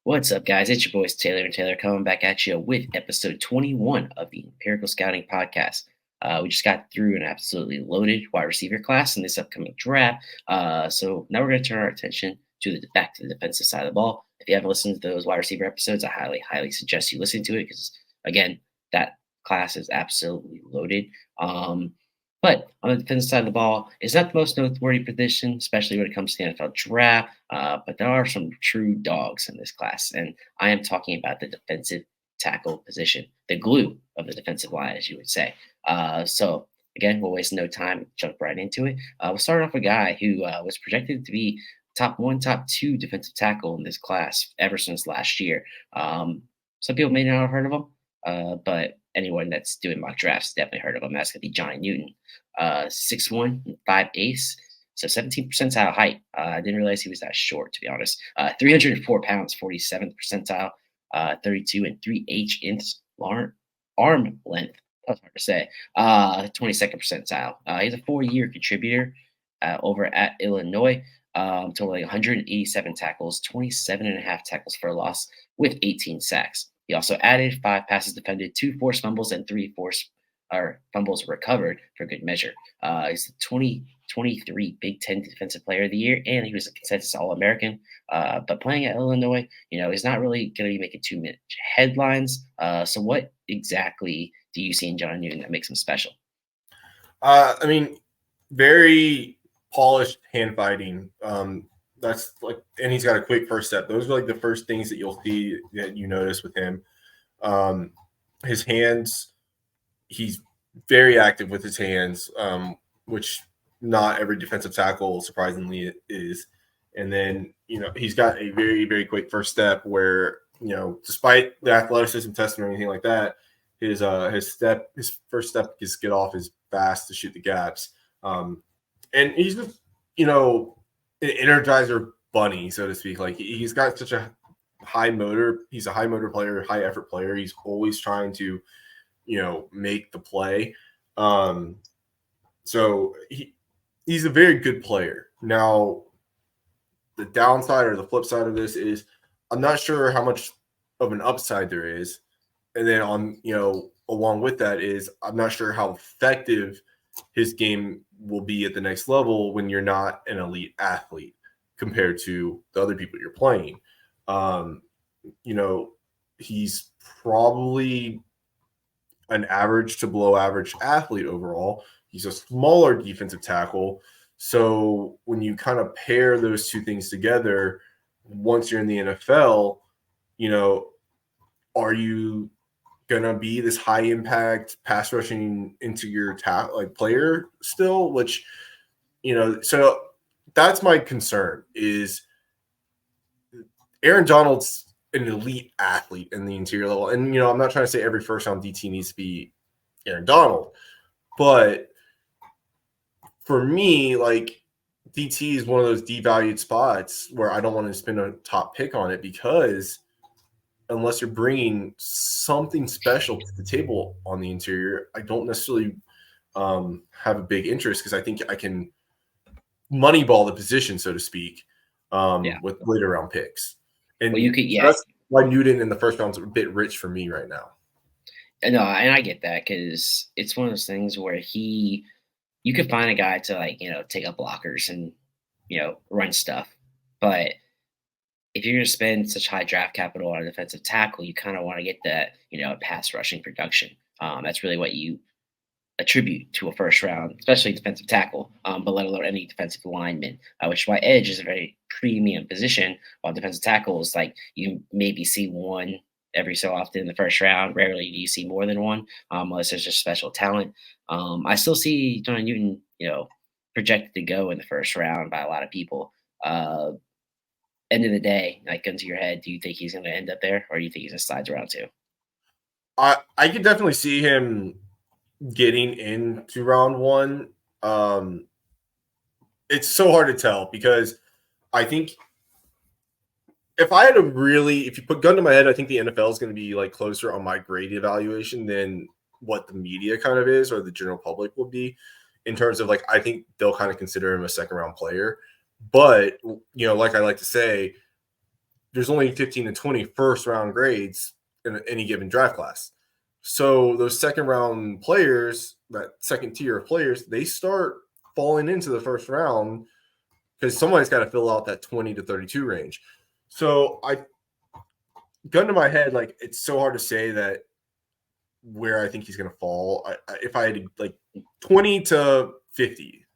What's up, guys? It's your boys Taylor and Taylor coming back at you with episode 21 of the Empirical Scouting Podcast. We just got through an absolutely loaded wide receiver class in this upcoming draft. So now we're going to turn our attention to back to the defensive side of the ball. If you haven't listened to those wide receiver episodes, I highly suggest you listen to it because, again, that class is absolutely loaded. But on the defensive side of the ball, it's not the most noteworthy position, especially when it comes to the NFL draft. But there are some true dogs in this class, and I am talking about the defensive tackle position, the glue of the defensive line, as you would say. So again, we'll waste no time, jump right into it. We'll start off with a guy who was projected to be top one, top two defensive tackle in this class ever since last year. Some people may not have heard of him, but anyone that's doing mock drafts definitely heard of him. That's going to be Johnny Newton, 6'1", 5'8", so 17th percentile height. I didn't realize he was that short, to be honest. 304 pounds, 47th percentile, 32 and 3/8 inch arm length. That's hard to say. 22nd percentile. He's a 4-year contributor over at Illinois, totaling 187 tackles, 27 and a half tackles for a loss with 18 sacks. He also added 5 passes defended, 2 forced fumbles, and 3 fumbles recovered for good measure. He's the 2023 Big Ten Defensive Player of the Year, and he was a consensus All-American. But playing at Illinois, he's not really going to be making too much headlines. So what exactly do you see in John Newton that makes him special? Very polished hand fighting. That's and he's got a quick first step. Those are the first things that you'll see that you notice with him. His hands, he's very active with his hands, which not every defensive tackle surprisingly is. And then, he's got a very, very quick first step where, despite the athleticism test or anything like that, his first step is get off is fast to shoot the gaps. And he's just, an energizer bunny, so to speak. He's got such a high motor. He's a high motor player, high effort player. He's always trying to, make the play. So he's a very good player. Now, the downside or the flip side of this is I'm not sure how much of an upside there is. And then along with that is I'm not sure how effective his game will be at the next level when you're not an elite athlete compared to the other people you're playing. He's probably an average to below average athlete overall. He's a smaller defensive tackle. So when you kind of pair those two things together, once you're in the NFL, are you going to be this high impact pass rushing into your player still, which, so that's my concern is Aaron Donald's an elite athlete in the interior level. And, I'm not trying to say every first round DT needs to be Aaron Donald, but for me, DT is one of those devalued spots where I don't want to spend a top pick on it because unless you're bringing something special to the table on the interior, I don't necessarily have a big interest because I think I can moneyball the position, so to speak, with later round picks. And that's why Newton in the first round is a bit rich for me right now. No, and I get that because it's one of those things where you could find a guy to take up blockers and run stuff, but if you're going to spend such high draft capital on a defensive tackle, you kind of want to get that pass rushing production. That's really what you attribute to a first round, especially defensive tackle, but let alone any defensive lineman, which is why edge is a very premium position, while defensive tackles, you maybe see one every so often in the first round. Rarely do you see more than one, unless there's just special talent. I still see Johnny Newton, projected to go in the first round by a lot of people. End of the day, gun to your head, do you think he's going to end up there, or do you think he's going to slide around too? I could definitely see him getting into round one. It's so hard to tell because I think if you put gun to my head, I think the NFL is going to be closer on my grade evaluation than what the media kind of is or the general public will be in terms of I think they'll kind of consider him a second round player. But, like I like to say, there's only 15 to 20 first round grades in any given draft class. So those second round players, that second tier of players, they start falling into the first round because somebody's got to fill out that 20 to 32 range. So gun to my head, like it's so hard to say that where I think he's going to fall. If I had like 20 to 50,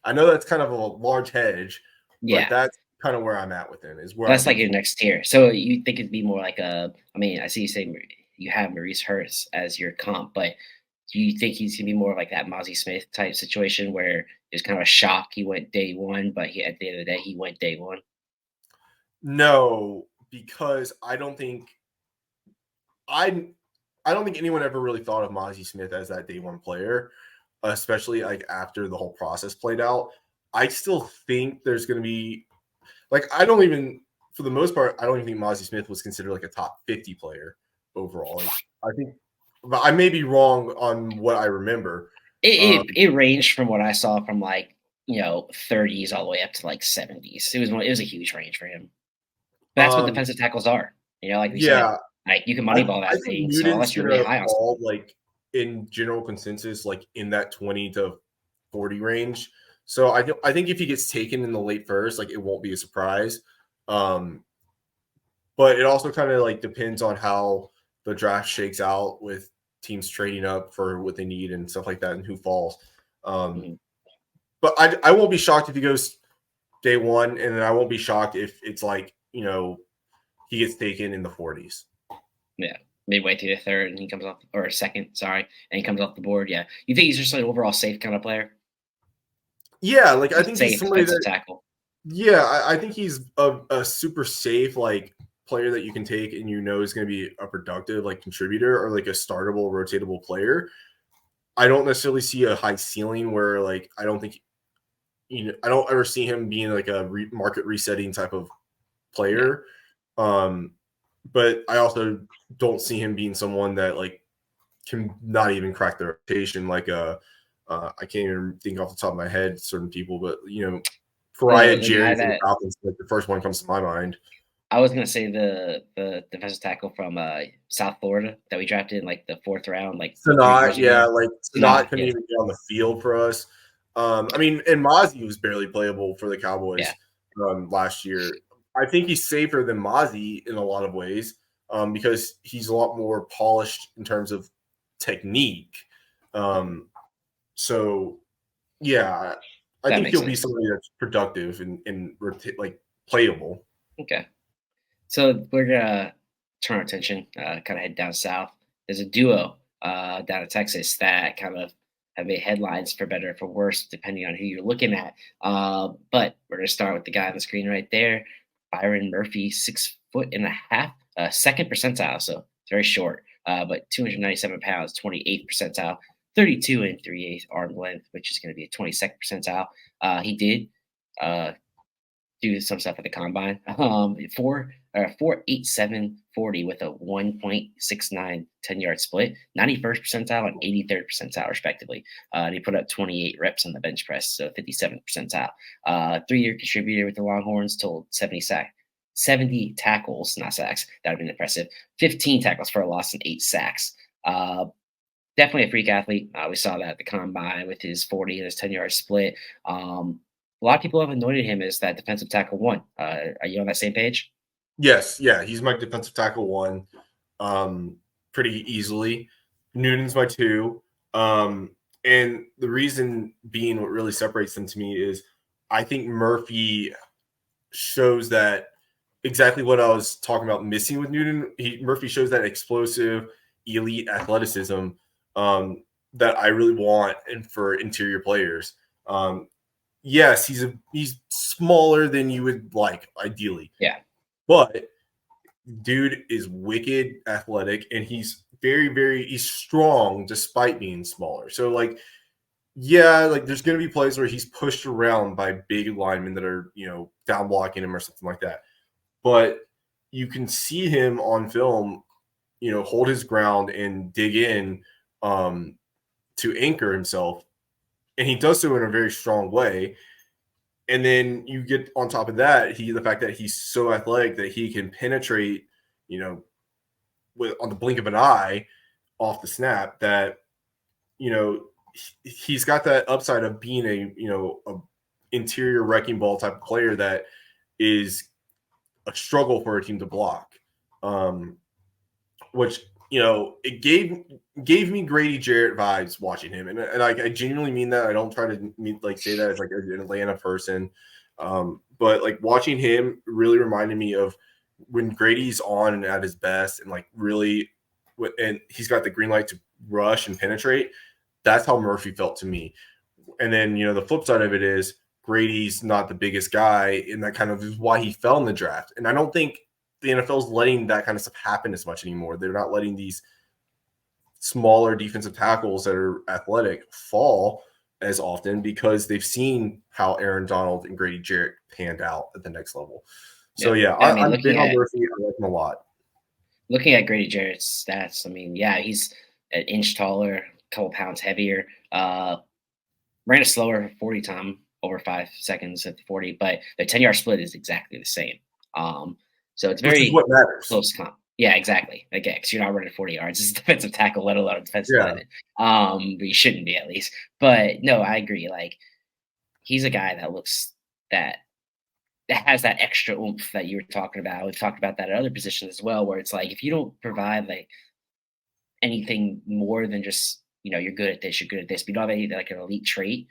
I know that's kind of a large hedge, but that's kind of where I'm at with him. Is where that's like your next tier. So you think it'd be more like I mean, I see you say you have Maurice Hurst as your comp, but do you think he's gonna be more like that Mozzie Smith type situation where it's kind of a shock he went day one, but at the end of the day he went day one? No, because I don't think anyone ever really thought of Mozzie Smith as that day one player, especially like after the whole process played out. I still think there's going to be like for the most part, I don't even think Mozzie Smith was considered like a top 50 player overall. Like, I think, but I may be wrong on what I remember. It ranged from what I saw from like 30s all the way up to like 70s. It was a huge range for him. That's what defensive tackles are. Like we said, like you can moneyball that thing. So unless you're really high on fall, like in general consensus, like in that 20 to 40 range. So I think if he gets taken in the late first, like it won't be a surprise. But it also kind of like depends on how the draft shakes out with teams trading up for what they need and stuff like that and who falls. But I won't be shocked if he goes day one, and then I won't be shocked if it's like, he gets taken in the 40s. Yeah, midway through the third, and he comes off, or second, sorry, and he comes off the board. Yeah, you think he's just an overall safe kind of player? Yeah, like I think he's somebody that tackle. Yeah, I think he's a super safe like player that you can take and is going to be a productive like contributor or like a startable, rotatable player. I don't necessarily see a high ceiling where like I don't think I don't ever see him being like a market resetting type of player. But I also don't see him being someone that like can not even crack the rotation. Like I can't even think off the top of my head certain people, but Pariah Jerry from the Falcons, like the first one comes to my mind. I was gonna say the defensive tackle from South Florida that we drafted in like the fourth round, like Sanat, Sanat couldn't even get on the field for us. I mean, and Mozzie was barely playable for the Cowboys last year. I think he's safer than Mozzie in a lot of ways because he's a lot more polished in terms of technique. So, yeah, I think he'll be somebody that's productive and like playable. Okay. So we're going to turn our attention, kind of head down south. There's a duo down in Texas that kind of have made headlines for better or for worse, depending on who you're looking at. But we're going to start with the guy on the screen right there, Byron Murphy, 6'1.5", second percentile, so it's very short, but 297 pounds, 28th percentile, 32 and 3/8 arm length, which is going to be a 22nd percentile. He did do some stuff at the combine. 4.8740 with a 1.69 10-yard split, 91st percentile and 83rd percentile, respectively. And he put up 28 reps on the bench press, so 57th percentile. 3-year contributor with the Longhorns, totaled 70 tackles, not sacks. That would have been impressive. 15 tackles for a loss and 8 sacks. Definitely a freak athlete. We saw that at the combine with his 40 and his 10-yard split. A lot of people have anointed him as that defensive tackle 1. Are you on that same page? Yes. Yeah. He's my defensive tackle 1 pretty easily. Noonan's my 2. And the reason being what really separates them to me is I think Murphy shows that exactly what I was talking about missing with Noonan. Murphy shows that explosive, elite athleticism that I really want and for interior players. Yes, he's smaller than you would like, ideally. Yeah. But dude is wicked athletic, and he's he's strong despite being smaller. So, like, yeah, like there's going to be plays where he's pushed around by big linemen that are, down blocking him or something like that. But you can see him on film, hold his ground and dig in to anchor himself. And he does so in a very strong way. And then you get on top of that, the fact that he's so athletic that he can penetrate, on the blink of an eye off the snap, that, he's got that upside of being a interior wrecking ball type of player that is a struggle for a team to block. Which, it gave me Grady Jarrett vibes watching him, and I genuinely mean that. I don't try to say that as like an Atlanta person, but like watching him really reminded me of when Grady's on and at his best, and like really, and he's got the green light to rush and penetrate. That's how Murphy felt to me. And then the flip side of it is Grady's not the biggest guy, and that kind of is why he fell in the draft. And I don't think the NFL is letting that kind of stuff happen as much anymore. They're not letting these smaller defensive tackles that are athletic fall as often because they've seen how Aaron Donald and Grady Jarrett panned out at the next level. So, I'm big on Murphy. I like him a lot. Looking at Grady Jarrett's stats, he's an inch taller, a couple pounds heavier, ran a slower 40 time, over 5 seconds at the 40, but the 10-yard split is exactly the same. So it's very what matters. Close comp. Yeah, exactly. Again, because you're not running 40 yards as a defensive tackle, let alone a defensive lineman. But you shouldn't be, at least. But no, I agree. Like, he's a guy that has that extra oomph that you were talking about. We've talked about that at other positions as well, where it's like if you don't provide like anything more than just you're good at this, but you don't have any like an elite trait.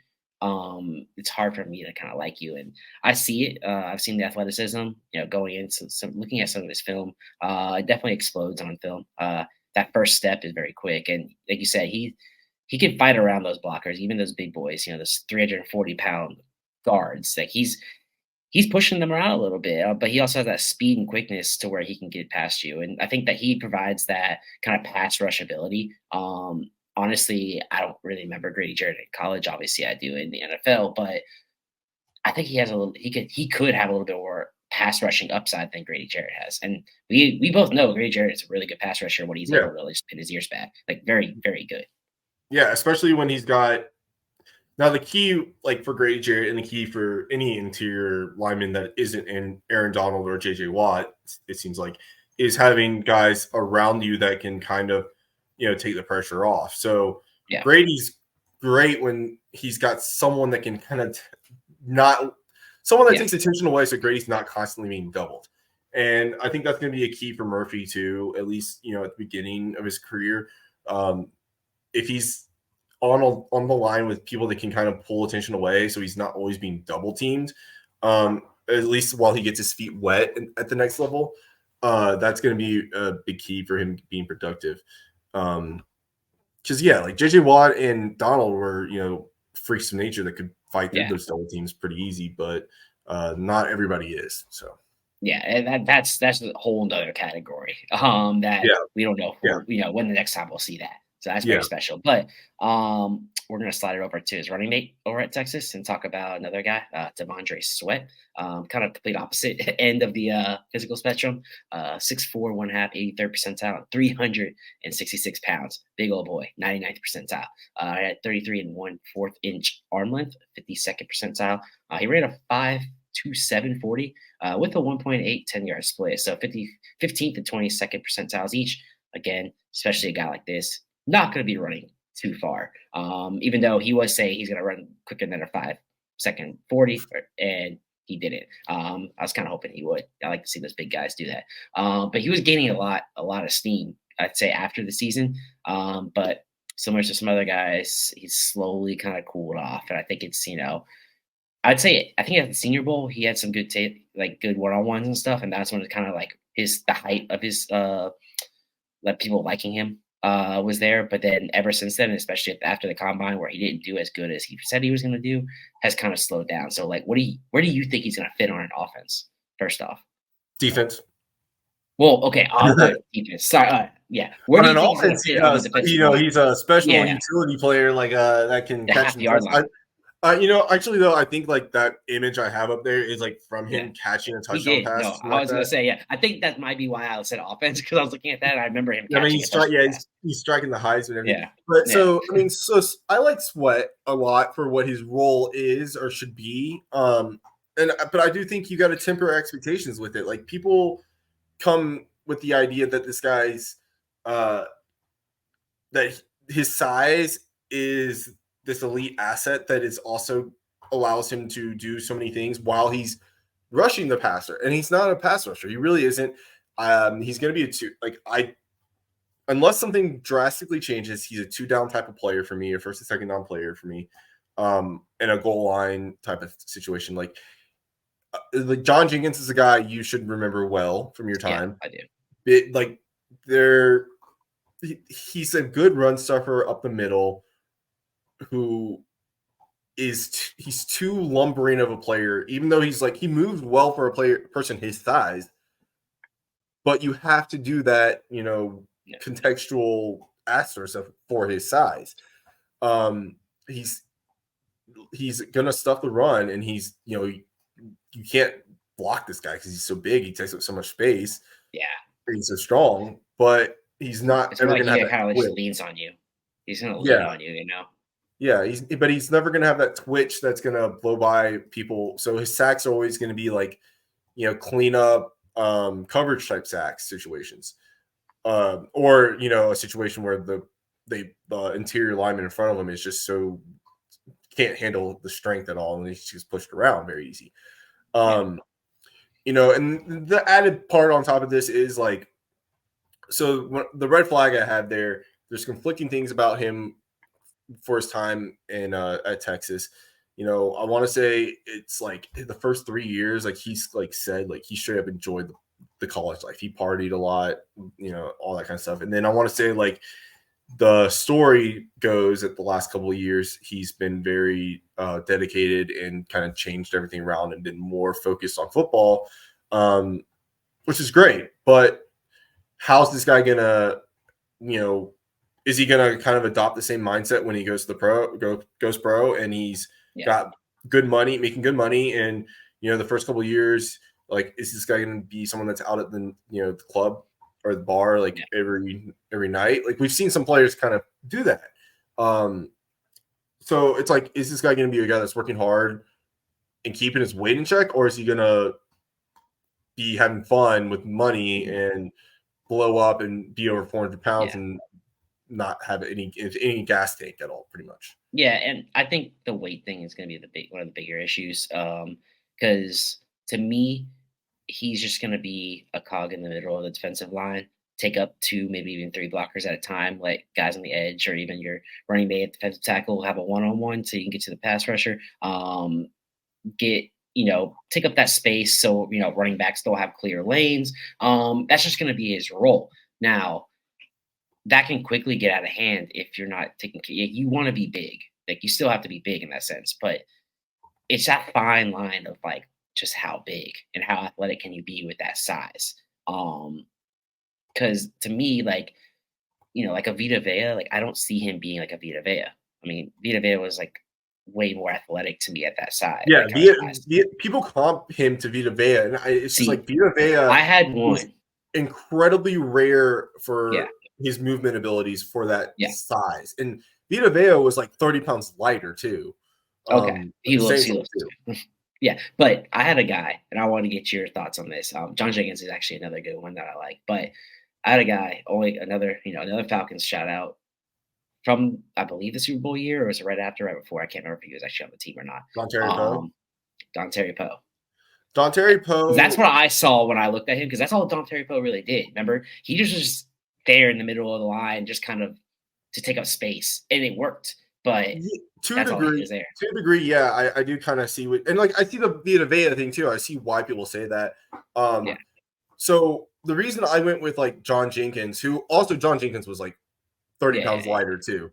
It's hard for me to kind of like you, and I see it. I've seen the athleticism, going into looking at some of this film. It definitely explodes on film. That first step is very quick, and like you said, he can fight around those blockers, even those big boys. Those 340-pound guards. Like he's pushing them around a little bit, but he also has that speed and quickness to where he can get past you, and I think that he provides that kind of pass rush ability. Honestly, I don't really remember Grady Jarrett in college. Obviously, I do in the NFL, but I think he has he could have a little bit more pass rushing upside than Grady Jarrett has. And we both know Grady Jarrett is a really good pass rusher when he's able to really spin his ears back. Like very, very good. Yeah, especially when he's got now the key, like for Grady Jarrett, and the key for any interior lineman that isn't in Aaron Donald or JJ Watt, it seems like, is having guys around you that can kind of take the pressure off. So Grady's great when he's got someone that can kind of takes attention away, so Grady's not constantly being doubled. And I think that's going to be a key for Murphy too, at least at the beginning of his career. If he's on the line with people that can kind of pull attention away, so he's not always being double teamed, at least while he gets his feet wet at the next level, that's going to be a big key for him being productive. Because like JJ Watt and Donald were freaks of nature that could fight through those double teams pretty easy, but not everybody is. So and that's a whole other category we don't know when the next time we'll see that. So that's very special. But we're going to slide it over to his running mate over at Texas and talk about another guy, Devondre Sweat, kind of complete opposite end of the physical spectrum. 6'4", 1/2, 83rd percentile, 366 pounds. Big old boy, 99th percentile. At 33 1/4 inch arm length, 52nd percentile. He ran a 5.27 40 with a 1.8 10-yard split. So 15th and 22nd percentiles each. Again, especially a guy like this, not going to be running too far. Even though he was saying he's going to run quicker than a 5-second 40, and he didn't. I was kind of hoping he would. I like to see those big guys do that. But he was gaining a lot of steam, I'd say, after the season. But similar to some other guys, he's slowly kind of cooled off. And I think it's, I think at the Senior Bowl, he had some good good one-on-ones and stuff. And that's when it's kind of like the height of his people liking him was there. But then ever since then, especially after the combine where he didn't do as good as he said he was going to do, has kind of slowed down. So where do you think he's going to fit on an offense? First off, defense. Well, okay, defense. Sorry, yeah. Where on an offense, he's a special utility player that can catch the line. Actually though, I think like that image I have up there is like from him catching a He touchdown did. pass. No, I was gonna say, I think that might be why I said offense, because I was looking at that and I remember him I mean, catching a touchdown pass. he's striking the highs and everything. Yeah. But Yeah. so I mean, so I like Sweat a lot for what his role is or should be. But I do think you got to temper expectations with it. Like people come with the idea that this guy's that his size is this elite asset that is also allows him to do so many things while he's rushing the passer, and he's not a pass rusher. He really isn't. He's going to be a two. Like unless something drastically changes, he's a two down type of player for me, a first and second down player for me, in a goal line type of situation. Like John Jenkins is a guy you should remember well from your time. Yeah, I do. He's a good run stuffer up the middle who he's too lumbering of a player, even though he moved well for a person his size, but you have to do that, contextual asterisk for his size. He's gonna stuff the run, and you can't block this guy because he's so big, he takes up so much space. Yeah. He's so strong, but he's not ever like gonna he have that just leans on you. He's gonna lean on you, Yeah, he's never gonna have that twitch that's gonna blow by people. So his sacks are always gonna be like, clean up, coverage type sacks situations, or a situation where the interior lineman in front of him is just so can't handle the strength at all, and he's just pushed around very easy. And the added part on top of this is like, so the red flag I had there's conflicting things about him for his time in at Texas. I want to say it's like the first 3 years, like he's like said, like he straight up enjoyed the college life. He partied a lot, all that kind of stuff. And then I want to say like the story goes that the last couple of years he's been very dedicated and kind of changed everything around and been more focused on football, which is great. But how's this guy gonna, is he gonna kind of adopt the same mindset when he goes to the goes pro and he's got good money, making good money, and the first couple of years, like, is this guy gonna be someone that's out at the the club or the bar like every night? Like we've seen some players kind of do that. So it's like, is this guy gonna be a guy that's working hard and keeping his weight in check, or is he gonna be having fun with money and blow up and be over 400 pounds and not have any gas tank at all, pretty much? Yeah, and I think the weight thing is going to be one of the bigger issues, because to me, he's just going to be a cog in the middle of the defensive line, take up 2, maybe even 3 blockers at a time, like guys on the edge, or even your running back at defensive tackle have a one-on-one so you can get to the pass rusher, take up that space so running backs still have clear lanes. That's just going to be his role. Now, that can quickly get out of hand if you're not taking care. You want to be big, like you still have to be big in that sense, but it's that fine line of like just how big and how athletic can you be with that size. Because to me, like like a Vita Vea, like I don't see him being like a Vita Vea. I mean, Vita Vea was like way more athletic to me at that size. Yeah, people comp him to Vita Vea, and it's just like Vita Vea. I had one incredibly rare for his movement abilities for that size, and Vita Vea was like 30 pounds lighter too. Okay, he looks too. Yeah, but I had a guy, and I want to get your thoughts on this. John Jenkins is actually another good one that I like, but I had a guy, another Falcons shout out from, I believe, the Super Bowl year, or was it right after, right before? I can't remember if he was actually on the team or not. Dontari Poe. Dontari Poe. That's what I saw when I looked at him, because that's all Dontari Poe really did. Remember, he just was there in the middle of the line, just kind of to take up space, and it worked. But to a degree, yeah, I do kind of see and like I see the Vita Vea thing too. I see why people say that. So the reason I went with like John Jenkins, John Jenkins was like 30 pounds lighter too.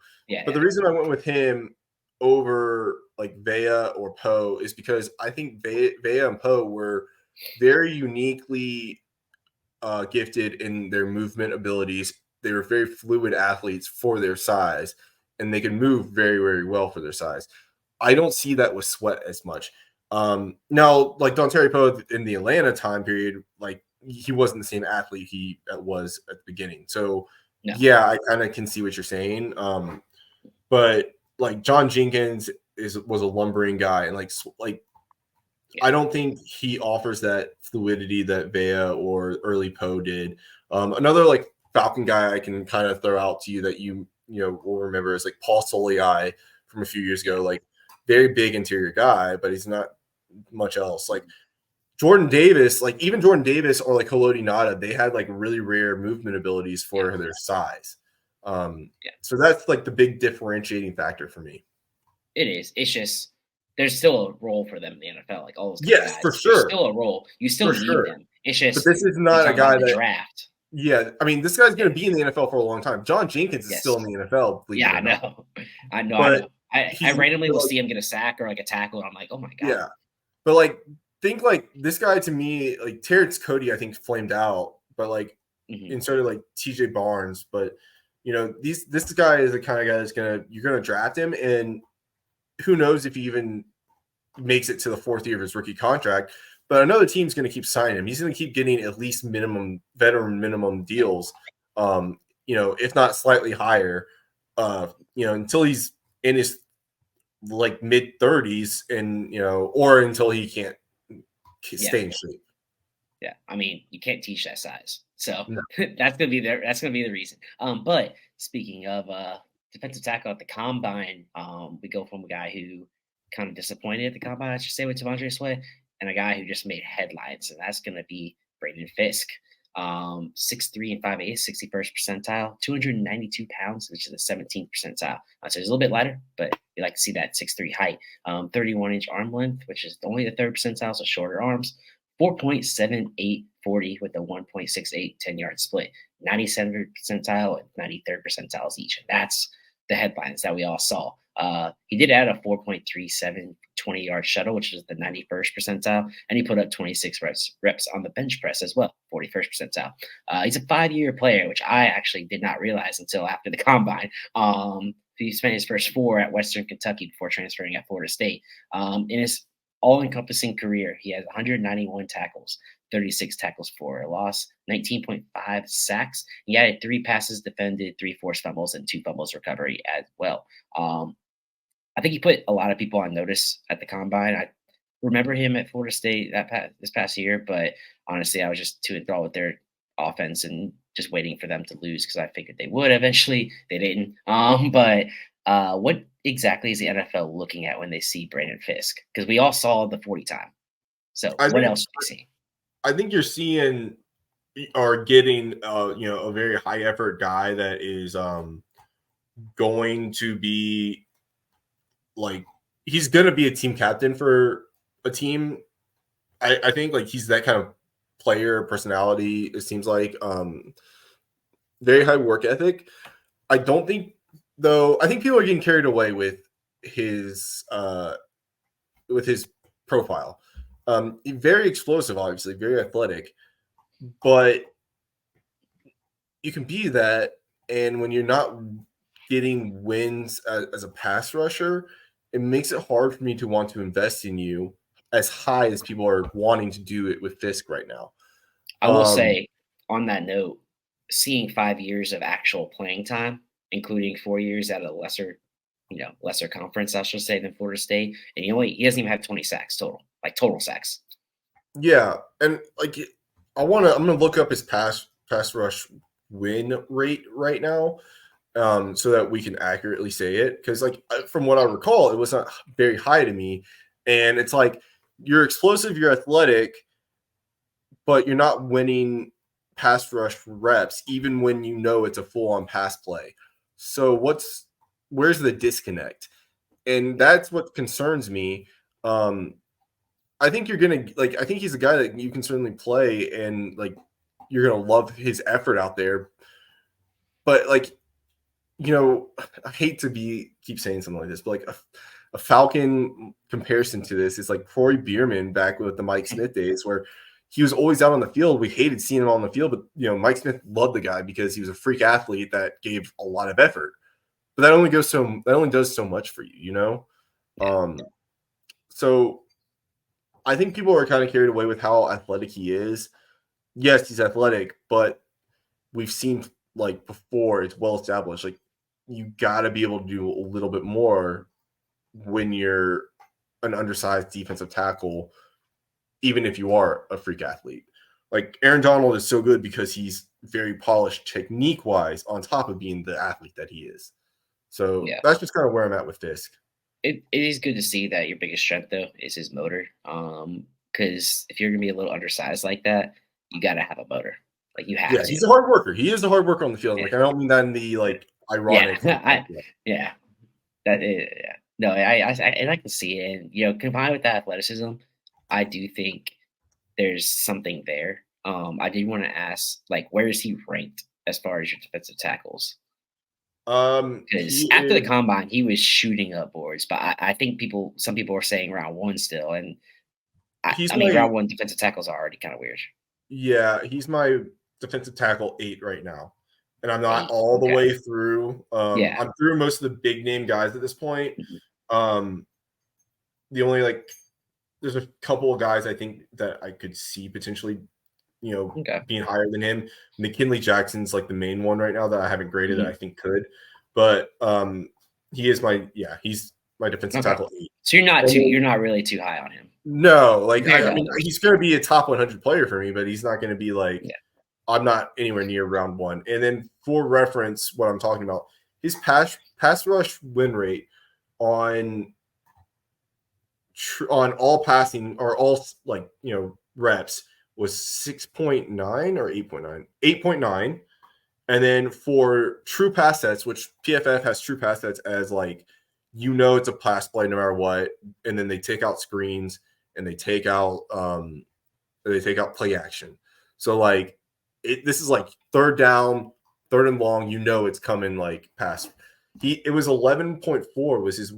But the reason I went with him over like Vea or Poe is because I think Vea and Poe were very uniquely gifted in their movement abilities. They were very fluid athletes for their size, and they can move very, very well for their size. I don't see that with Sweat as much. Now, like Dontari Poe in the Atlanta time period, like he wasn't the same athlete he was at the beginning. So No. yeah, I kind of can see what you're saying. But like John Jenkins was a lumbering guy, and like yeah. I don't think he offers that fluidity that Vea or early Poe did. Another like Falcon guy I can kind of throw out to you that you will remember is like Paul Soliai from a few years ago, like very big interior guy, but he's not much else. Like Jordan Davis, like even Jordan Davis or like Haloti Nada, they had like really rare movement abilities for their size. So that's like the big differentiating factor for me. It is. It's just there's still a role for them in the NFL. Like all those guys, for sure. There's still a role. You still need them. It's just. But this is not a guy that draft. Yeah, I mean, this guy's going to be in the NFL for a long time. John Jenkins is still in the NFL. Yeah, I know. I randomly will see him get a sack or like a tackle, and I'm like, oh my god. Yeah, but like, think like this guy to me, like Terrence Cody, I think flamed out, but like instead of like TJ Barnes, but this guy is the kind of guy that's you're gonna draft him, and who knows if he even makes it to the fourth year of his rookie contract. But another team's going to keep signing him. He's going to keep getting at least veteran minimum deals, if not slightly higher, until he's in his like mid 30s and, or until he can't stay in shape. Yeah. I mean, you can't teach that size. So that's going to be the reason. But speaking of defensive tackle at the combine, we go from a guy who kind of disappointed at the combine, I should say, with T'Vondre Sweat, and a guy who just made headlines, and that's going to be Braden Fiske. 6'3" and 5'8", 61st percentile, 292 pounds, which is the 17th percentile. So he's a little bit lighter, but you like to see that 6'3" height. 31-inch arm length, which is only the third percentile, so shorter arms. 4.78 40 with a 1.68 10-yard split. 97th percentile and 93rd percentiles each. And that's the headlines that we all saw. He did add a 4.37 20-yard shuttle, which is the 91st percentile, and he put up 26 reps on the bench press as well, 41st percentile. He's a 5-year player, which I actually did not realize until after the combine. He spent his first 4 at Western Kentucky before transferring at Florida State. In his all-encompassing career, he has 191 tackles, 36 tackles for a loss, 19.5 sacks. He added 3 passes defended, 3 forced fumbles, and 2 fumbles recovery as well. I think he put a lot of people on notice at the combine. I remember him at Florida State this past year, but honestly, I was just too enthralled with their offense and just waiting for them to lose because I figured they would eventually. They didn't. But what exactly is the NFL looking at when they see Braden Fiske? Because we all saw the 40 time. So what else do you see? I think you're seeing or getting a very high effort guy that is going to be like he's going to be a team captain for a team. I think like he's that kind of player personality. It seems like very high work ethic. I don't think though. I think people are getting carried away with his profile. Very explosive, obviously, very athletic, but you can be that, and when you're not getting wins as a pass rusher, it makes it hard for me to want to invest in you as high as people are wanting to do it with Fiske right now. I will say, on that note, seeing 5 years of actual playing time, including 4 years at a lesser conference, I should say, than Florida State, and he doesn't even have 20 sacks total. Like total sacks. Yeah, and like I'm gonna look up his pass rush win rate right now, so that we can accurately say it. Because like from what I recall, it was not very high to me, and it's like you're explosive, you're athletic, but you're not winning pass rush reps, even when you know it's a full on pass play. So where's the disconnect? And that's what concerns me. I think you're gonna I think he's a guy that you can certainly play, and like you're gonna love his effort out there. But like, I hate to keep saying something like this, but like a Falcon comparison to this is like Corey Bierman back with the Mike Smith days, where he was always out on the field. We hated seeing him on the field, but Mike Smith loved the guy because he was a freak athlete that gave a lot of effort. But that only does so much for you, Yeah. So I think people are kind of carried away with how athletic he is. Yes, he's athletic, but we've seen like before, it's well established. Like you got to be able to do a little bit more when you're an undersized defensive tackle, even if you are a freak athlete. Like Aaron Donald is so good because he's very polished technique wise, on top of being the athlete that he is. So that's just kind of where I'm at with Fiske. It is good to see that your biggest strength though is his motor. Because if you're gonna be a little undersized like that, you gotta have a motor. Like you have Yeah, to. he's a hard worker. He is a hard worker on the field. Yeah. Like I don't mean that in the like ironic. Yeah. That is, yeah. No, I like to see it, and combined with that athleticism, I do think there's something there. I did want to ask, like, where is he ranked as far as your defensive tackles? Because after the combine, he was shooting up boards, but I think some people are saying round one still, and I mean round one defensive tackles are already kind of weird. Yeah, he's my defensive tackle 8 right now, and I'm not all the way through. I'm through most of the big name guys at this point. Mm-hmm. The only there's a couple of guys I think that I could see potentially, being higher than him. McKinley Jackson's like the main one right now that I haven't graded that I think could, but he's my defensive tackle 8. So you're not really too high on him. No, I mean, he's going to be a top 100 player for me, but he's not going to be I'm not anywhere near round one. And then for reference, what I'm talking about, his pass rush win rate on all passing or all reps was 6.9 or 8.9, 8.9. And then for true pass sets, which PFF has true pass sets as it's a pass play no matter what, and then they take out screens and they take out play action. So this is third down, third and long. It's coming pass. It was 11.4 was his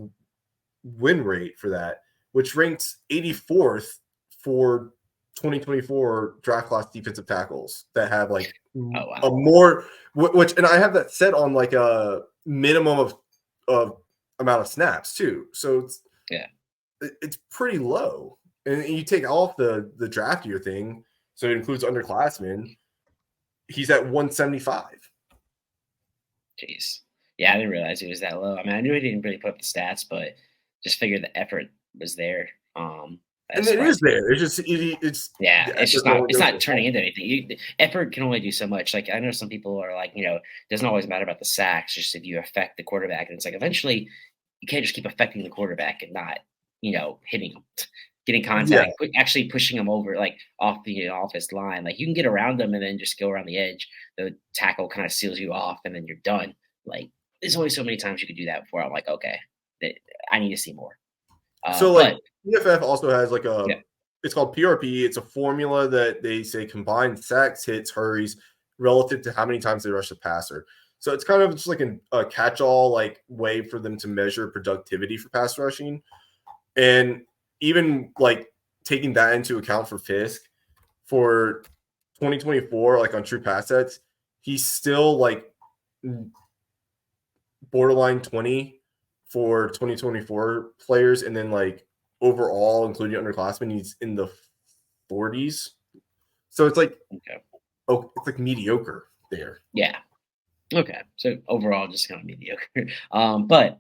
win rate for that, which ranks 84th for 2024 draft class defensive tackles that have a more, which, and I have that set on a minimum of amount of snaps too. So it's pretty low. And you take off the draft year thing, so it includes underclassmen. He's at 175. Jeez. Yeah, I didn't realize he was that low. I mean, I knew he didn't really put up the stats, but just figured the effort was there. And it is there. It's just it's not turning into anything. Effort can only do so much. Like I know some people are it doesn't always matter about the sacks, just if you affect the quarterback. And it's eventually you can't just keep affecting the quarterback and not hitting him, getting contact, actually pushing him over off his line. Like you can get around him and then just go around the edge. The tackle kind of seals you off, and then you're done. There's only so many times you could do that before I'm like, okay, I need to see more. PFF also has it's called PRP. It's a formula that they say combines sacks, hits, hurries relative to how many times they rush the passer. So it's kind of just a catch-all way for them to measure productivity for pass rushing. And even taking that into account for Fiske for 2024, on true pass sets, he's still borderline 20 for 2024 players, and then overall, including underclassmen, he's in the 40s. So it's it's mediocre there. Yeah. Okay. So overall, just kind of mediocre. But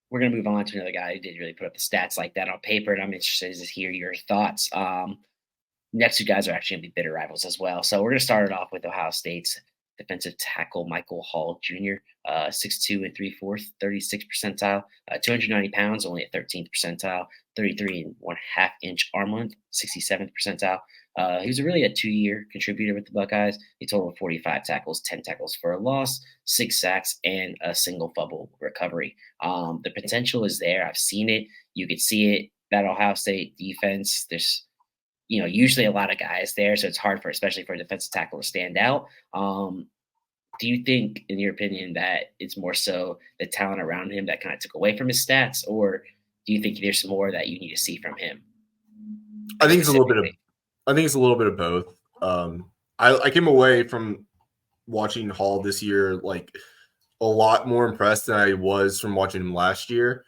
we're gonna move on to another guy who didn't really put up the stats like that on paper, and I'm interested to hear your thoughts. Next two guys are actually gonna be bitter rivals as well. So we're gonna start it off with Ohio State's defensive tackle Michael Hall Jr., 6'2" and 3/4, 36th percentile, 290 pounds, only at 13th percentile, 33.5-inch arm length, 67th percentile. He was really a 2-year contributor with the Buckeyes. He totaled 45 tackles, 10 tackles for a loss, 6 sacks, and a single fumble recovery. The potential is there. I've seen it. You could see it. That Ohio State defense, there's usually a lot of guys there, so it's hard especially for a defensive tackle to stand out. Do you think, in your opinion, that it's more so the talent around him that kind of took away from his stats, or do you think there's more that you need to see from him? I think it's a little bit of both. I came away from watching Hall this year a lot more impressed than I was from watching him last year.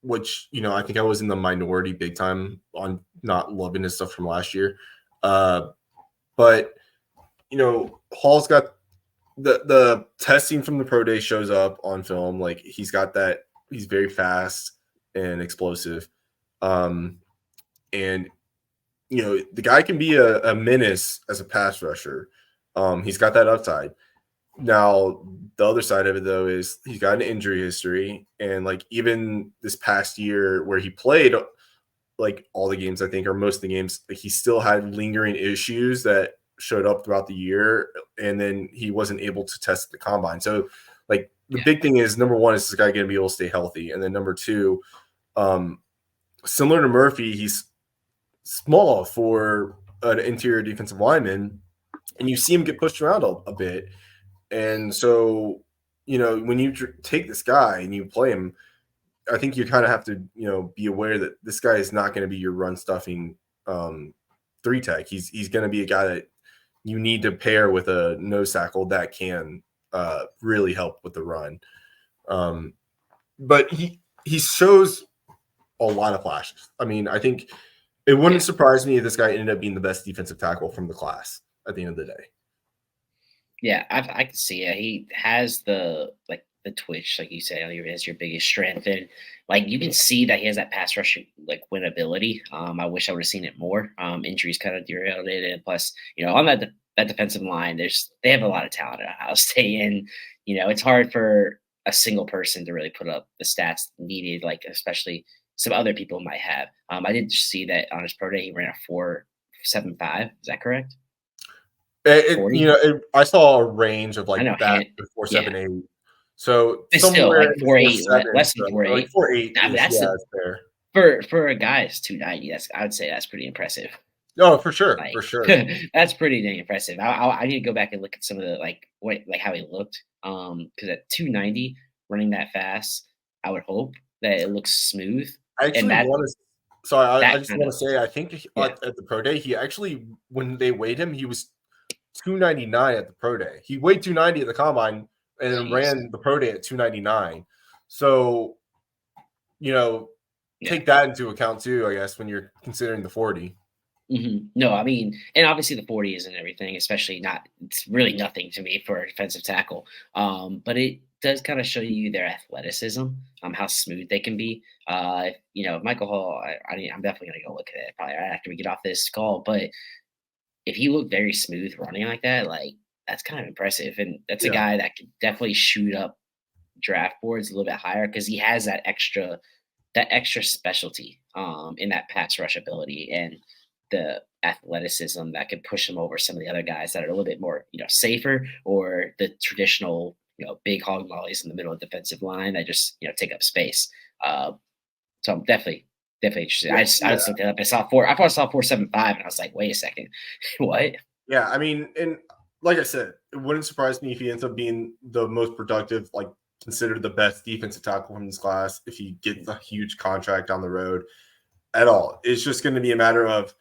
which, I think I was in the minority big time on not loving his stuff from last year. But, Hall's got the testing from the pro day shows up on film. Like, he's got that. He's very fast and explosive. And, the guy can be a menace as a pass rusher. He's got that upside. Now, the other side of it, though, is he's got an injury history. And, like, even this past year where he played, like, all the games, I think, or most of the games, like, he still had lingering issues that showed up throughout the year. And then he wasn't able to test the combine. So, like, the big thing is, number one, is this guy going to be able to stay healthy? And then number two, similar to Murphy, he's small for an interior defensive lineman. And you see him get pushed around a bit. And so, when you take this guy and you play him, I think you kind of have to, be aware that this guy is not going to be your run stuffing three tech. He's going to be a guy that you need to pair with a nose tackle that can really help with the run. But he shows a lot of flashes. I mean, I think it wouldn't surprise me if this guy ended up being the best defensive tackle from the class at the end of the day. Yeah, I can see it. He has the twitch, like you say, as your biggest strength, and like you can see that he has that pass rush like win ability. I wish I would have seen it more. Injuries kind of derailed it, and plus, on that defensive line, they have a lot of talent at Ohio State, and it's hard for a single person to really put up the stats needed, like especially some other people might have. I did see that on his pro day he ran a 4.75. Is that correct? I saw a range of like that 4.78. So it's somewhere still like 4.8, less than 4.8. Like 4.8. I mean, that's fair. For a guy that's 290. I would say that's pretty impressive. No, for sure, for sure. That's pretty dang impressive. I need to go back and look at some of the how he looked. Because at 290, running that fast, I would hope that it looks smooth. I just want to say, I think at the pro day, he actually, when they weighed him, he was 299 at the pro day. He weighed 290 at the combine and then ran the pro day at 299. So, take that into account too, I guess, when you're considering the 40. Mm-hmm. No, I mean, and obviously the 40 isn't everything, especially it's really nothing to me for a defensive tackle. But it does kind of show you their athleticism, how smooth they can be. Michael Hall, I'm definitely going to go look at it probably right after we get off this call. But if he looked very smooth running like that, like that's kind of impressive. And that's a guy that could definitely shoot up draft boards a little bit higher because he has that extra specialty in that pass rush ability and the athleticism that could push him over some of the other guys that are a little bit more, safer, or the traditional, big hog mollies in the middle of the defensive line that just, take up space. So I'm definitely interested. Yeah, I just looked it up. I thought I saw 4.75 and I was like, wait a second. What? Yeah. I mean, and like I said, it wouldn't surprise me if he ends up being the most productive, like considered the best defensive tackle from this class if he gets a huge contract down the road at all. It's just going to be a matter of,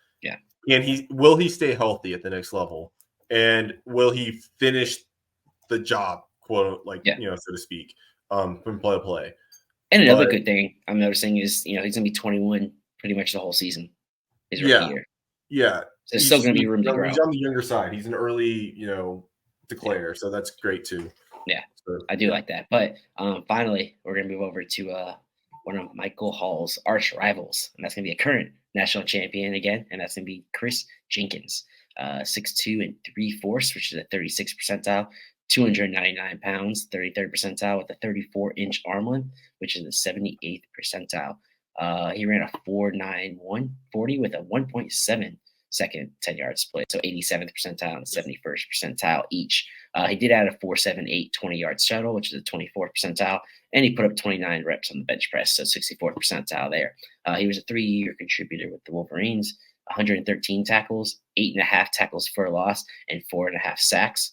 and will he stay healthy at the next level, and will he finish the job, quote, so to speak, from play to play. And another good thing I'm noticing is, he's going to be 21 pretty much the whole season. His rookie year. Yeah. So there's still going to be room to grow. He's on the younger side. He's an early, declare, so that's great too. Yeah, so, I do like that. But finally, we're going to move over to one of Michael Hall's arch rivals, and that's going to be a current national champion again, and that's going to be Kris Jenkins, 6'2" and 3/4, which is a 36th percentile, 299 pounds, 33rd percentile with a 34-inch arm length, which is the 78th percentile. He ran a 4.91 40 with a 1.7 second 10-yard split, so 87th percentile and 71st percentile each. He did add a 4.78 20-yard shuttle, which is a 24th percentile, and he put up 29 reps on the bench press, so 64th percentile there. He was a 3-year contributor with the Wolverines, 113 tackles, 8.5 tackles for a loss, and 4.5 sacks.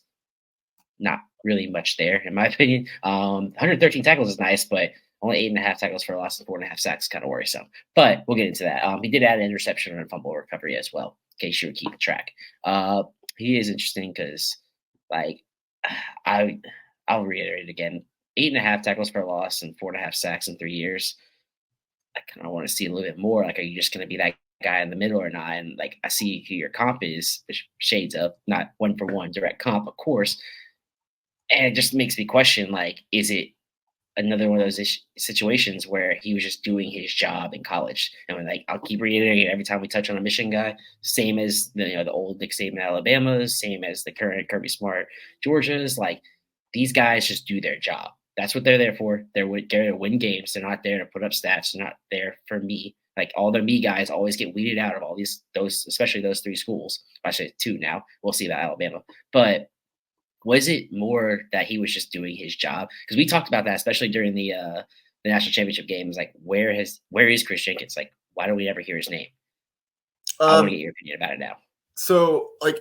Not really much there, in my opinion. 113 tackles is nice, but only 8.5 tackles for a loss and 4.5 sacks is kind of worrisome. But we'll get into that. He did add an interception and a fumble recovery as well, in case you were keeping track. He is interesting because, I'll reiterate it again. 8.5 tackles for a loss and 4.5 sacks in 3 years. I kind of want to see a little bit more. Like, are you just going to be that guy in the middle or not? And like, I see who your comp is, which shades of not one for one direct comp, of course. And it just makes me question, like, is it another one of those situations where he was just doing his job in college? And when, like, I'll keep reiterating it every time we touch on a Michigan guy, same as the old Nick Saban Alabama's, same as the current Kirby Smart Georgia's. Like, these guys just do their job. That's what they're there for. They're there to win games. They're not there to put up stats. They're not there for me. Like, all the me guys always get weeded out of all those, especially those three schools. I say two now. We'll see about Alabama, but was it more that he was just doing his job? Because we talked about that, especially during the national championship games. Like, where is Kris Jenkins? Like, why don't we ever hear his name? I want to get your opinion about it now. So, like,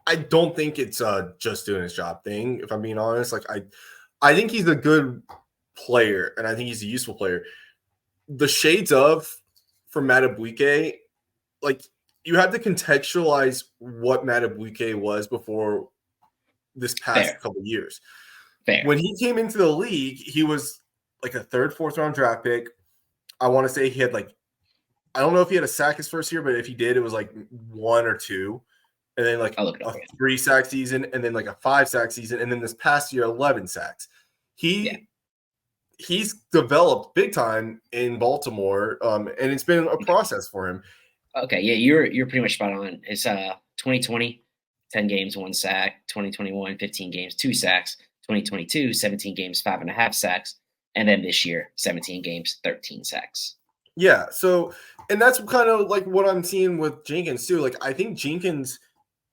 I don't think it's just doing his job thing. If I'm being honest, like, I think he's a good player, and I think he's a useful player. The shades of from Madubuike, like, you have to contextualize what Madubuike was before this past couple of years. Fair. When he came into the league, he was like a third, fourth round draft pick. I want to say he had like, I don't know if he had a sack his first year, but if he did, it was like 1 or 2. And then like a 3-sack season, and then like a 5-sack season, and then this past year, 11 sacks. He's developed big time in Baltimore, and it's been a process for him. Okay, yeah, you're pretty much spot on. It's 2020, 10 games, 1 sack. 2021, 15 games, 2 sacks. 2022, 17 games, 5.5 sacks. And then this year, 17 games, 13 sacks. Yeah, so, and that's kind of like what I'm seeing with Jenkins too. Like, I think Jenkins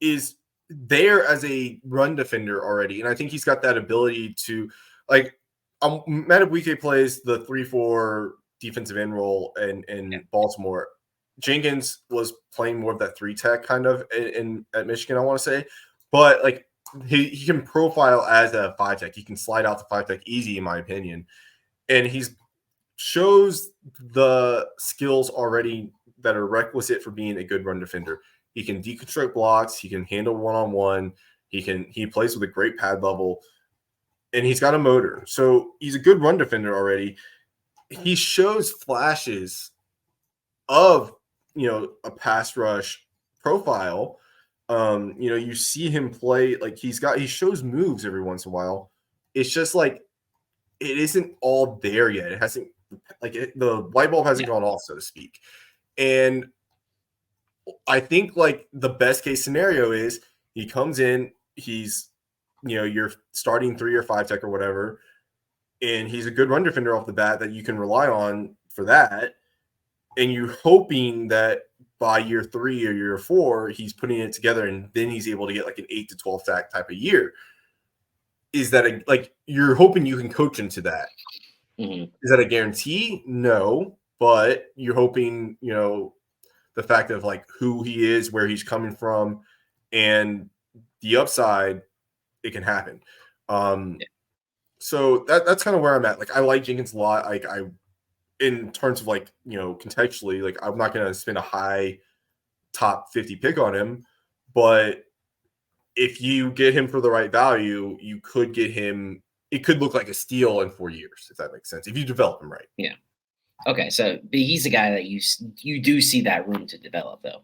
is there as a run defender already, and I think he's got that ability to, like, Madubuike plays the 3-4 defensive end role in Baltimore. Jenkins was playing more of that 3-tech kind of at Michigan, I want to say, but like he can profile as a 5-tech. He can slide out the 5-tech easy, in my opinion, and he's shows the skills already that are requisite for being a good run defender. He can deconstruct blocks. He can handle one-on-one. He plays with a great pad level, and he's got a motor. So he's a good run defender already. He shows flashes of, a pass rush profile. You see him play, like he shows moves every once in a while. It's just like, it isn't all there yet. It hasn't, the light bulb hasn't gone off, so to speak. And I think like the best case scenario is he comes in, he's, your starting 3 or 5 tech or whatever, and he's a good run defender off the bat that you can rely on for that. And you're hoping that by year 3 or year 4, he's putting it together, and then he's able to get like an 8 to 12 sack type of year. Is that you're hoping you can coach into that? Mm-hmm. Is that a guarantee? No, but you're hoping, the fact of like who he is, where he's coming from, and the upside, it can happen. So that's kind of where I'm at. Like, I like Jenkins a lot. Like, in terms of like, contextually, like, I'm not going to spend a high top 50 pick on him, but if you get him for the right value, you could get him. It could look like a steal in 4 years, if that makes sense, if you develop him right. Yeah. Okay, so he's a guy that you do see that room to develop, though.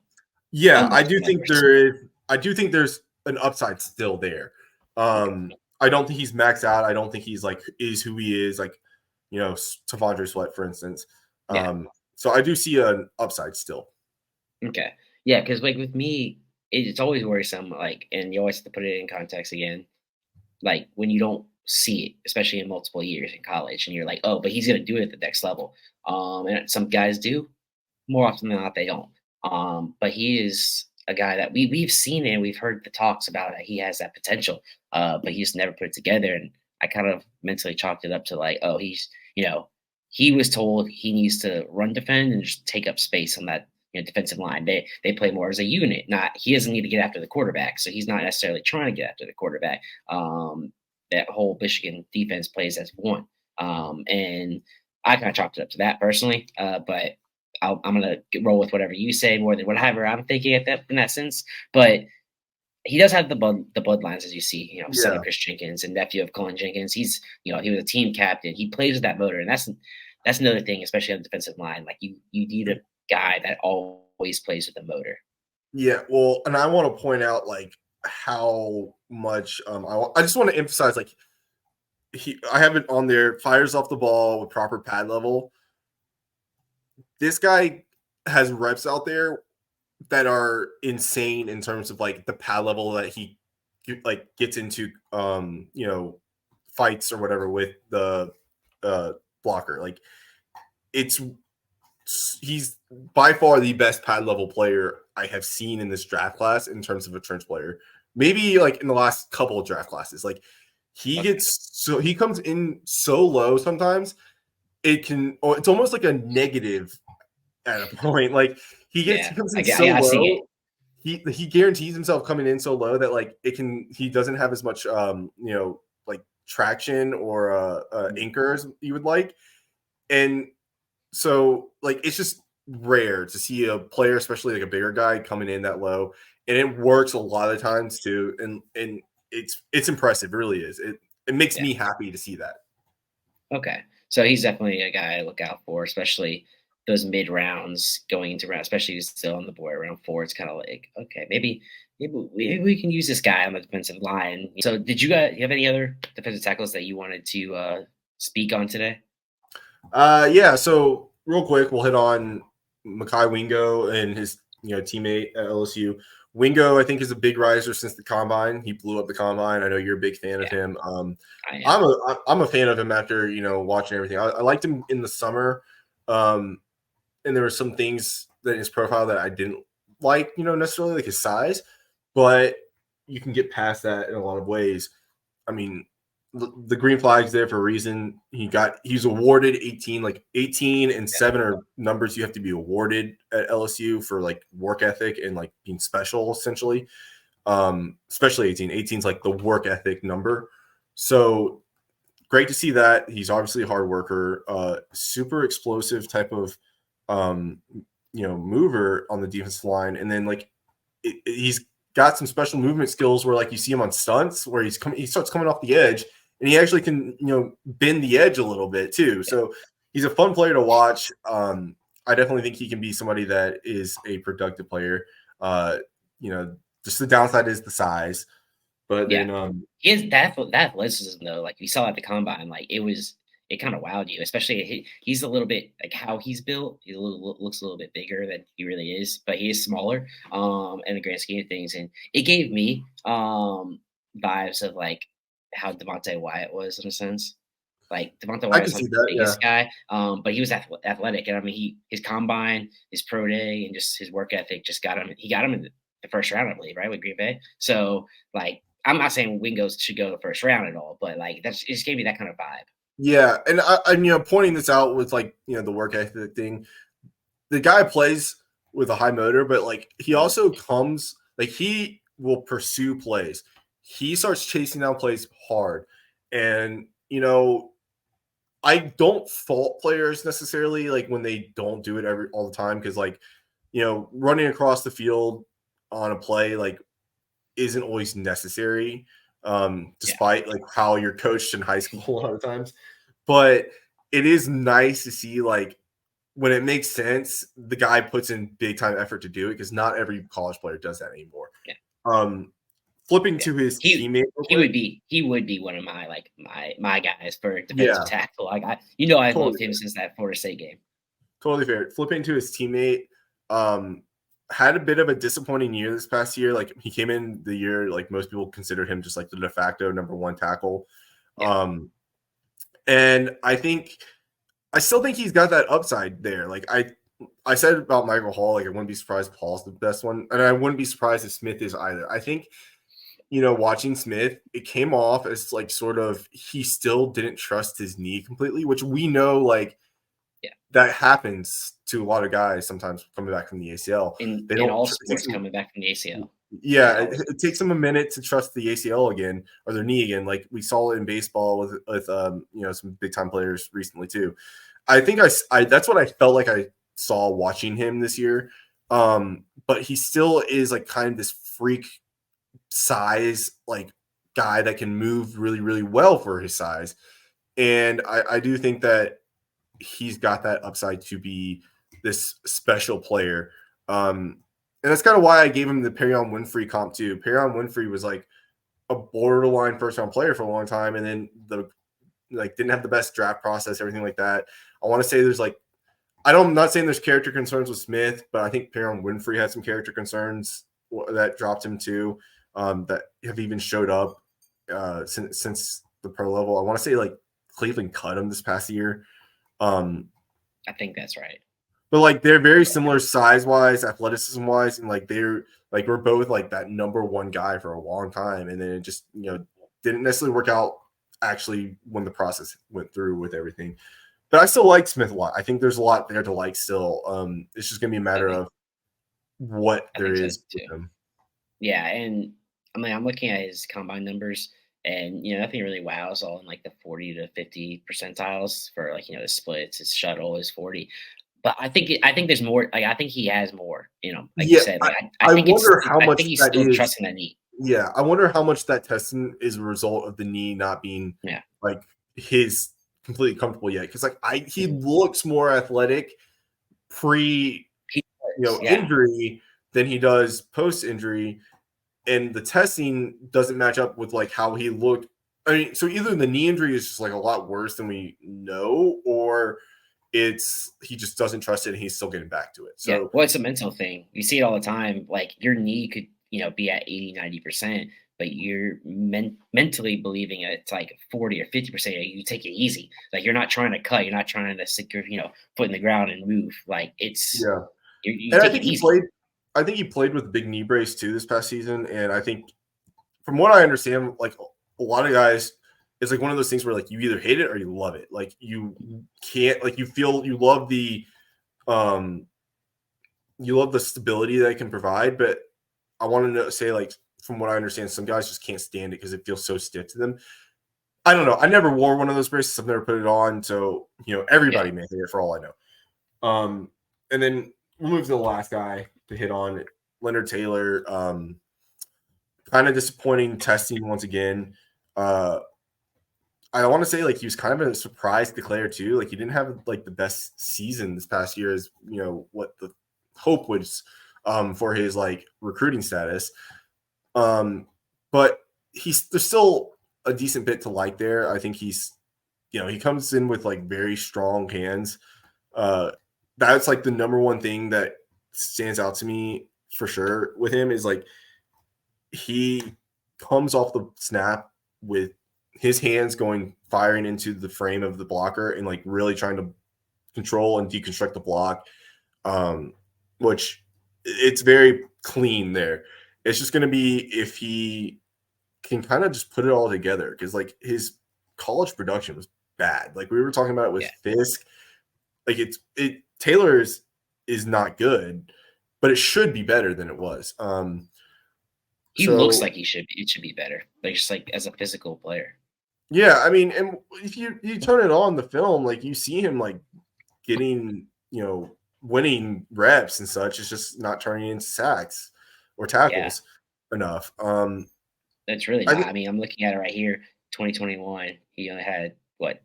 Yeah, I do think there's an upside still there. I don't think he's maxed out. I don't think he's is who he is, T'Vondre Sweat, for instance. So I do see an upside still. Okay. Yeah, because with me, it's always worrisome, and you always have to put it in context again. Like, when you don't see it, especially in multiple years in college, and you're like, oh, but he's going to do it at the next level. And some guys do. More often than not, they don't. But he is a guy that we've seen and we've heard the talks about that he has that potential, but he just never put it together. And I kind of mentally chalked it up to he's, he was told he needs to run defend and just take up space on that defensive line. They play more as a unit. He doesn't need to get after the quarterback, so he's not necessarily trying to get after the quarterback. That whole Michigan defense plays as one, and I kind of chalked it up to that personally. But I'm gonna roll with whatever you say more than whatever I'm thinking in that sense. But he does have the bloodlines, as you see. Son of Kris Jenkins and nephew of Colin Jenkins. He's he was a team captain. He plays with that motor, and that's another thing, especially on the defensive line. Like you need a guy that always plays with a motor. Yeah, well, and I want to point out like how much I just want to emphasize like I have it on there, fires off the ball with proper pad level. This guy has reps out there that are insane in terms of like the pad level that he like gets into fights or whatever with the blocker. Like it's he's by far the best pad level player I have seen in this draft class in terms of a trench player. Maybe like in the last couple of draft classes. Like he comes in so low sometimes it's almost like a negative at a point. Like he comes in so low. He guarantees himself coming in so low that like he doesn't have as much like traction or anchors you would like. And so like it's just rare to see a player, especially like a bigger guy, coming in that low. And it works a lot of times too. And it's impressive. It really is. It makes me happy to see that. Okay. So he's definitely a guy to look out for, especially those mid rounds going into round, especially he's still on the board around 4. It's kind of like, okay, maybe we can use this guy on the defensive line. So did you have any other defensive tackles that you wanted to speak on today? Yeah, so real quick, we'll hit on Mekhi Wingo and his teammate at LSU. Wingo, I think, is a big riser since the combine. He blew up the combine. I know you're a big fan of him. I'm a fan of him after watching everything. I liked him in the summer, and there were some things that in his profile that I didn't like, necessarily like his size, but you can get past that in a lot of ways. I mean, the green flag's there for a reason. He's awarded 18 and 7 are numbers you have to be awarded at LSU for like work ethic and like being special essentially. Especially 18. 18 is like the work ethic number. So great to see that. He's obviously a hard worker, super explosive type of mover on the defensive line. And then like he's got some special movement skills where like you see him on stunts where he starts coming off the edge and he actually can bend the edge a little bit too. So he's a fun player to watch. I definitely think he can be somebody that is a productive player. Just the downside is the size, but then he has that athleticism though. Like we saw at the combine, like it kind of wowed you, especially he's a little bit like how he's built. He looks a little bit bigger than he really is, but he is smaller in the grand scheme of things. And it gave me vibes of like how Devontae Wyatt was in a sense. Like Devontae Wyatt was not the biggest guy, but he was athletic. And I mean, his combine, his pro day, and just his work ethic just got him. He got him in the first round, I believe, right, with Green Bay. So like, I'm not saying Wingos should go the first round at all, but like it just gave me that kind of vibe. Yeah, and I'm pointing this out with like the work ethic thing. The guy plays with a high motor, but like he also comes like he will pursue plays. He starts chasing down plays hard, and I don't fault players necessarily like when they don't do it all the time because like running across the field on a play like isn't always necessary. Despite like how you're coached in high school a lot of times. But it is nice to see like when it makes sense, the guy puts in big time effort to do it because not every college player does that anymore. Flipping to his teammate, he would be one of my guys for defensive tackle. Like I loved him since that Florida State game. Totally fair. Flipping to his teammate, had a bit of a disappointing year this past year. Like he came in the year, like most people considered him just like the de facto number 1 tackle. And I still think he's got that upside there. Like I said about Michael Hall, like I wouldn't be surprised if Hall's the best one. And I wouldn't be surprised if Smith is either. I think, watching Smith, it came off as like sort of he still didn't trust his knee completely, which we know like that happens to a lot of guys sometimes coming back from the ACL. In all sports coming back from the ACL. Yeah, it takes them a minute to trust the ACL again or their knee again. Like we saw it in baseball with some big time players recently too. I think I that's what I felt like I saw watching him this year. But he still is like kind of this freak size like guy that can move really, really well for his size. And I do think that he's got that upside to be this special player. And that's kind of why I gave him the Perion Winfrey comp too. Perion Winfrey was like a borderline first round player for a long time, and then didn't have the best draft process, everything like that. I want to say there's like I'm not saying there's character concerns with Smith, but I think Perion Winfrey had some character concerns that dropped him too, that have even showed up since the pro level. I want to say like Cleveland cut him this past year. I think that's right. But like they're very similar size wise, athleticism wise, and like they're like we're both like that number one guy for a long time, and then it just didn't necessarily work out actually when the process went through with everything. But I still like Smith a lot. I think there's a lot there to like still. It's just gonna be a matter of what there is to him. Yeah, and I mean I'm looking at his combine numbers, and nothing really wows, all in like the 40 to 50 percentiles for like the splits. His shuttle is 40. But I think there's more. Like I think he has more. Like you said. Like, I think wonder how much he's that still is. trusting that knee. Yeah, I wonder how much that testing is a result of the knee not being like his completely comfortable yet. Because like he looks more athletic pre injury than he does post injury, and the testing doesn't match up with like how he looked. I mean, so either the knee injury is just like a lot worse than we know, or he just doesn't trust it and he's still getting back to it. So well, it's a mental thing. You see it all the time. Like your knee could, be at 80, 90%, but you're mentally believing it's like 40 or 50%. You take it easy. Like you're not trying to cut. You're not trying to stick your, foot in the ground and move. Like it's you take it easy. I think he played with big knee brace too this past season. And I think from what I understand, like a lot of guys, it's like one of those things where like you either hate it or you love it. Like you can't, like you love the stability that it can provide. But I want to say, like, from what I understand, some guys just can't stand it because it feels so stiff to them. I don't know. I never wore one of those braces. I've never put it on. So, everybody may hate it for all I know. And then we'll move to the last guy to hit on, Leonard Taylor. Kind of disappointing testing once again. I want to say like he was kind of a surprise declare too. Like he didn't have like the best season this past year as what the hope was for his like recruiting status. But there's still a decent bit to like there. I think he's he comes in with like very strong hands. That's like the number one thing that stands out to me for sure with him is like he comes off the snap with his hands firing into the frame of the blocker and like really trying to control and deconstruct the block, which it's very clean there. It's just going to be if he can kind of just put it all together, because like his college production was bad. Like we were talking about it with Fiske. Like Taylor is not good, but it should be better than it was. He looks like it should be better, like just like as a physical player. Yeah, I mean, and if you turn it on the film, like you see him like getting, winning reps and such. It's just not turning into sacks or tackles enough. That's really not. I mean, I'm looking at it right here. 2021, he only had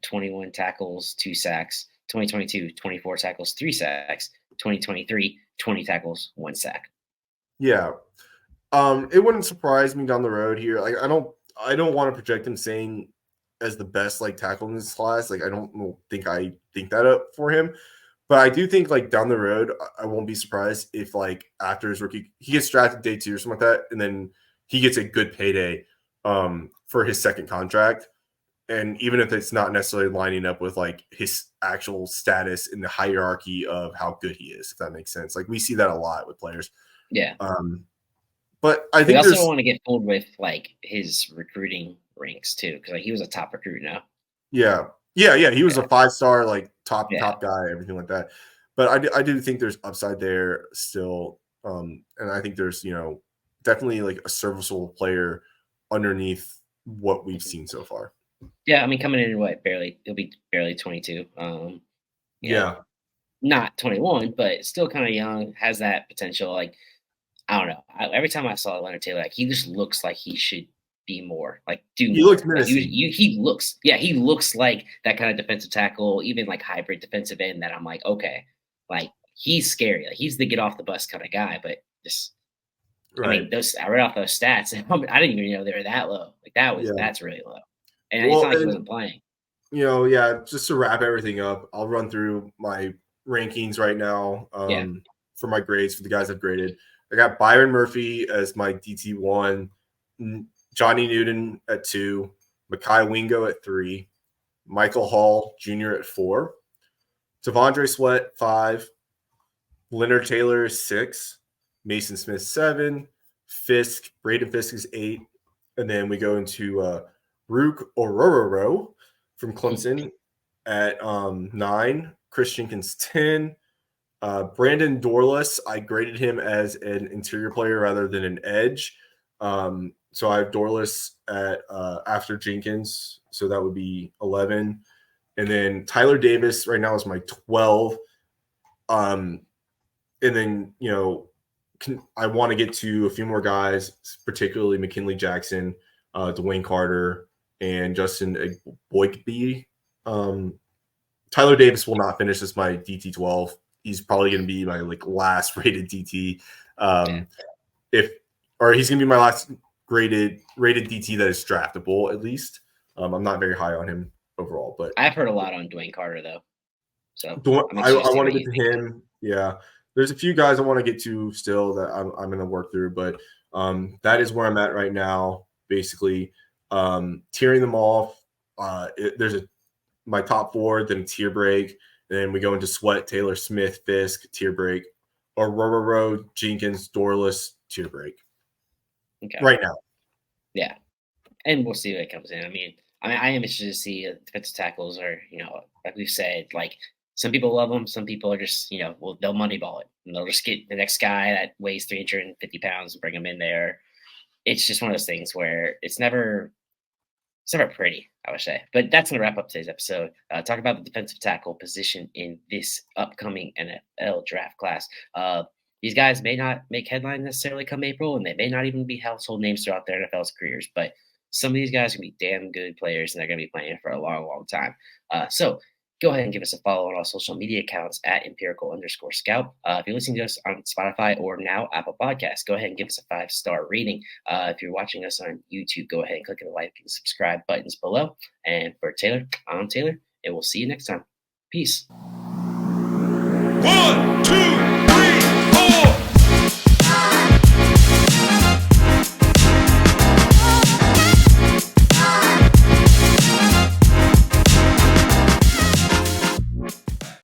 21 tackles, 2 sacks. 2022, 24 tackles, 3 sacks. 2023, 20 tackles, 1 sack. Yeah. It wouldn't surprise me down the road here. Like I don't want to project him saying as the best like tackle in this class. Like I think that up for him. But I do think like down the road, I won't be surprised if like after his rookie, he gets drafted day 2 or something like that, and then he gets a good payday for his second contract. And even if it's not necessarily lining up with like his actual status in the hierarchy of how good he is, if that makes sense. Like we see that a lot with players. Yeah. But I think we also don't want to get fooled with like his recruiting ranks too, because like he was a top recruit now. Yeah. He was a 5-star, like top guy, everything like that. But I do think there's upside there still, and I think there's definitely like a serviceable player underneath what we've seen so far. Yeah, I mean coming in he'll be barely 22. Not 21, but still kind of young, has that potential. Like I don't know. Every time I saw Leonard Taylor, like he just looks like he should be more, like do He more. looks Like menacing. he looks like that kind of defensive tackle, even like hybrid defensive end that I'm like, okay, like he's scary. Like he's the get off the bus kind of guy, but just I Right. mean, I read off those stats. I didn't even know they were that low. Like Yeah. that's really low. And it's Well, not like he and wasn't playing. yeah, just to wrap everything up, I'll run through my rankings right now Yeah. for my grades for the guys I've graded. I got Byron Murphy as my DT1, Johnny Newton at 2, Mekhi Wingo at 3, Michael Hall Jr. at 4, T'Vondre Sweat 5, Leonard Taylor 6, Maason Smith 7, Braden Fiske is 8, and then we go into Rook Orororo from Clemson at 9, Kris Jenkins 10, Brandon Dorless, I graded him as an interior player rather than an edge. So I have Dorless at after Jenkins, so that would be 11. And then Tyler Davis right now is my 12. And then, I want to get to a few more guys, particularly McKinley Jackson, Dwayne Carter, and Justin Boykby. Tyler Davis will not finish as my DT12. He's probably going to be my last rated DT. He's going to be my last rated DT that is draftable at least. I'm not very high on him overall, but I've heard a lot on Dwayne Carter though. So I want to get to him. Yeah. There's a few guys I want to get to still that I'm going to work through, but that is where I'm at right now. Basically, tearing them off. There's my top 4, then tier break, and then we go into Sweat, Taylor, Smith, Fiske, tier break, or Rowe, Jenkins, Dorless, tier break. Okay. Right now. Yeah, and we'll see what comes in. I mean, I am interested to see defensive tackles are, like we've said, like some people love them, some people are just, well, they'll moneyball it and they'll just get the next guy that weighs 350 pounds and bring him in there. It's just one of those things where it's never pretty, I would say. But that's going to wrap up today's episode. Talk about the defensive tackle position in this upcoming NFL draft class. These guys may not make headlines necessarily come April, and they may not even be household names throughout their NFL's careers, but some of these guys are going to be damn good players, and they're going to be playing for a long, long time. So go ahead and give us a follow on our social media accounts at empirical_scout. If you're listening to us on Spotify or now Apple Podcasts, go ahead and give us a 5-star rating. If you're watching us on YouTube, go ahead and click on the like and subscribe buttons below. And for Taylor, I'm Taylor, and we'll see you next time. Peace. 1, 2,